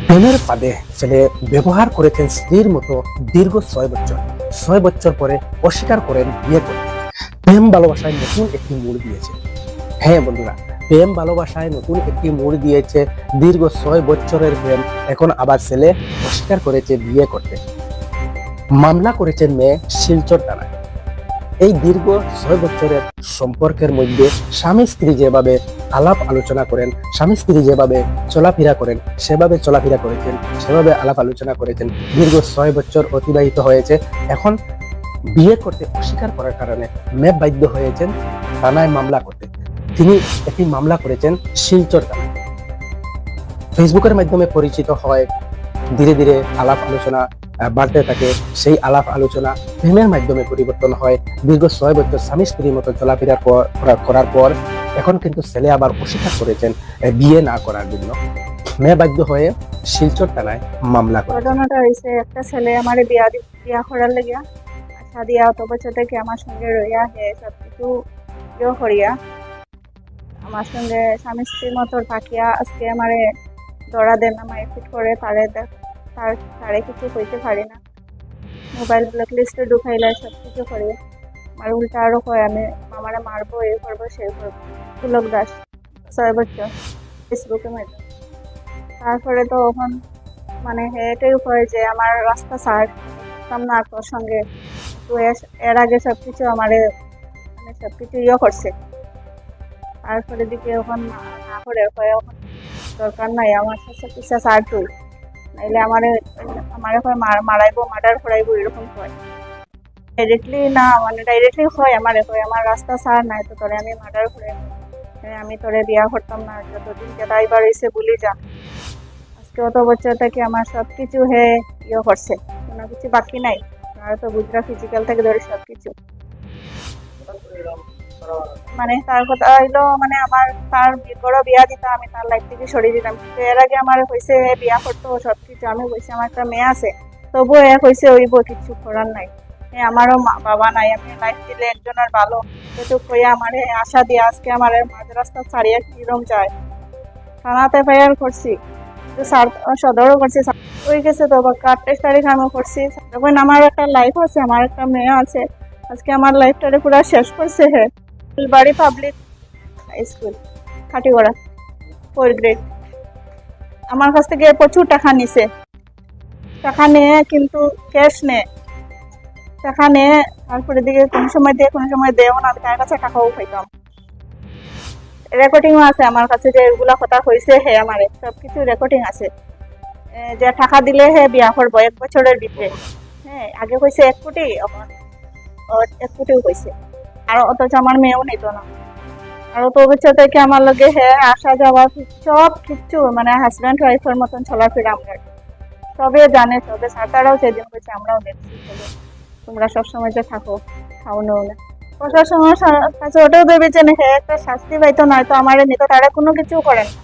প্রেমের ফাঁদে ছেলে ব্যবহার করেছেন স্ত্রীর মতো দীর্ঘ 6 বছর। 6 বছর পরে অস্বীকার করেন বিয়ে করতে। প্রেম ভালোবাসায় নতুন একটি মোড় দিয়েছে। হ্যাঁ বন্ধুরা, প্রেম ভালোবাসায় নতুন একটি মোড় দিয়েছে। দীর্ঘ 6 বছরের প্রেম এখন আবার ছেলে অস্বীকার করেছে বিয়ে করতে। মামলা করেছেন মেয়ে শিলচর থানায়। এই দীর্ঘ 6 বছরের সম্পর্কের মধ্যে স্বামী স্ত্রী যেভাবে আলাপ আলোচনা করেন, স্বামী স্ত্রী যেভাবে চলাফেরা করেন, সেভাবে চলাফেরা করেছেন, সেভাবে আলাপ আলোচনা করেছেন। দীর্ঘ 6 বছর অতিবাহিত হয়েছে। এখন বিয়ে করতে অস্বীকার করার কারণে মেয়ে বাধ্য হয়েছেন থানায় মামলা করতে। তিনি একটি মামলা করেছেন শিলচর থানায়। ফেসবুকের মাধ্যমে পরিচিত হয়, ধীরে ধীরে আলাপ আলোচনা বাড়তে থাকে। সেই আলাপ আলোচনা প্রেমের মাধ্যমে পরিবর্তন হয়। দীর্ঘ 6 বছর স্বামী স্ত্রীর মতো চলাফেরা করার পর এখন কিন্তু ছেলে আবার অস্বীকার করেছেন বিয়ে না করার জন্য। মেয়ে বাধ্য হয়ে শিলচর থানায় মামলা করে। ঘটনাটা হয়েছে, একটা ছেলে আমার বিয়া করার লাগিয়া আশা দিয়া অত বছর থেকে আমার সঙ্গে রইয়া হে সবকিছু করিয়া আমার সঙ্গে স্বামী স্ত্রীর মতো থাকিয়া আজকে আমারে দড়া দেন, আমার ফিট করে তারে কিছু হইতে পারি না। মোবাইল ব্ল্যাকলিস্টে ঢুকাইলে সবকিছু করে আমার উল্টা আরো কয় আমি আমারে মারবো, এই করবো সেই করবো। পুলক দাস, 6 বছর, ফেসবুকে মাধ্যমে। তারপরে তো এখন মানে এটাই কয় যে আমার রাস্তা ছাড় না তোর সঙ্গে। তো এর আগে সবকিছু আমারে মানে সবকিছু করছে। তারপরে দিকে এখন না করে কয় এখন দরকার নাই, আমার কাছে পিছা ছাড় তুই, নাইলে আমারে কয় মারাইবো, মার্ডার করাইবো, এরকম কয়। ডাইরেক্টলি না, মানে ডাইরেক্টলি হয় আমারে কয় আমার রাস্তা ছাড় নাই তো তোরে আমি মার্ডার করে আমি তোরে বিয়া করতাম না, যতদিন যেটা এবার হয়েছে বলি যা। আজকে অত বছর থেকে আমার সবকিছু করছে, কোনো কিছু বাকি নাই। আর তো বুঝরা ফিজিক্যাল থেকে ধরে সবকিছু মানে তার কথা হইলো মানে আমার তার বড় বিয়া দিতাম, আমি তার লাইফ থেকে সরিয়ে দিতাম। কিন্তু এর আগে আমার হয়েছে বিয়া করতো সবকিছু, আমি হয়েছে আমার একটা মেয়ে আছে, তবুও হয়েছে ওইব কিছু করার নাই। আমারও বাবা নাই, আমি লাইফ দিলে একজনের ভালো যেটুক হইয়া আমার আশা দিয়ে আজকে আমার মাঝ রাস্তা ছাড়িয়ে কিরম যায়। থানাতে ফায়ার করছি, সদরও করছি, হয়ে গেছে তো 28 তারিখ আমি করছি। যখন আমার একটা লাইফ আছে, আমার একটা মেয়ে আছে, আজকে আমার লাইফটারে পুরো শেষ করছে। বাড়ি পাবলিক স্কুল, খাটিগড়া, 4 গ্রেড। আমার কাছ থেকে প্রচুর টাকা নিছে, টাকা নিয়ে কিন্তু ক্যাশ নেয়, টাকা নিয়ে তারপরে দিকে কোনো সময় দিয়ে কোনো সময় দেও না, আমি তার কাছে টাকাও পাইতাম। রেকর্ডিংও আছে আমার কাছে যে এগুলা কথা হয়েছে, আমার সবকিছু রেকর্ডিং আছে। যে টাকা দিলে বিয়া করবো 1 বছরের ভিতরে, আগে কইছে 1 কোটি, এখন 1 কোটিও কইছে। আর অথচ আমার মেয়েও নিত না। আর তো বছর থেকে আমার লগে আসা যাওয়া সব কিছু মানে হাজব্যান্ড ওয়াইফের মতন চলাফেরা আমরা সবে জানে, তবে তারাও সেদিন কইছে আমরাও দেখছি, তোমরা সবসময় যে থাকো খাওয়ানো না। প্রশাসনের কাছে ওটাও ভেবেছেন একটা শাস্তি পাইতো, নয়তো আমার নিত, তারা কোনো কিছু করেন না।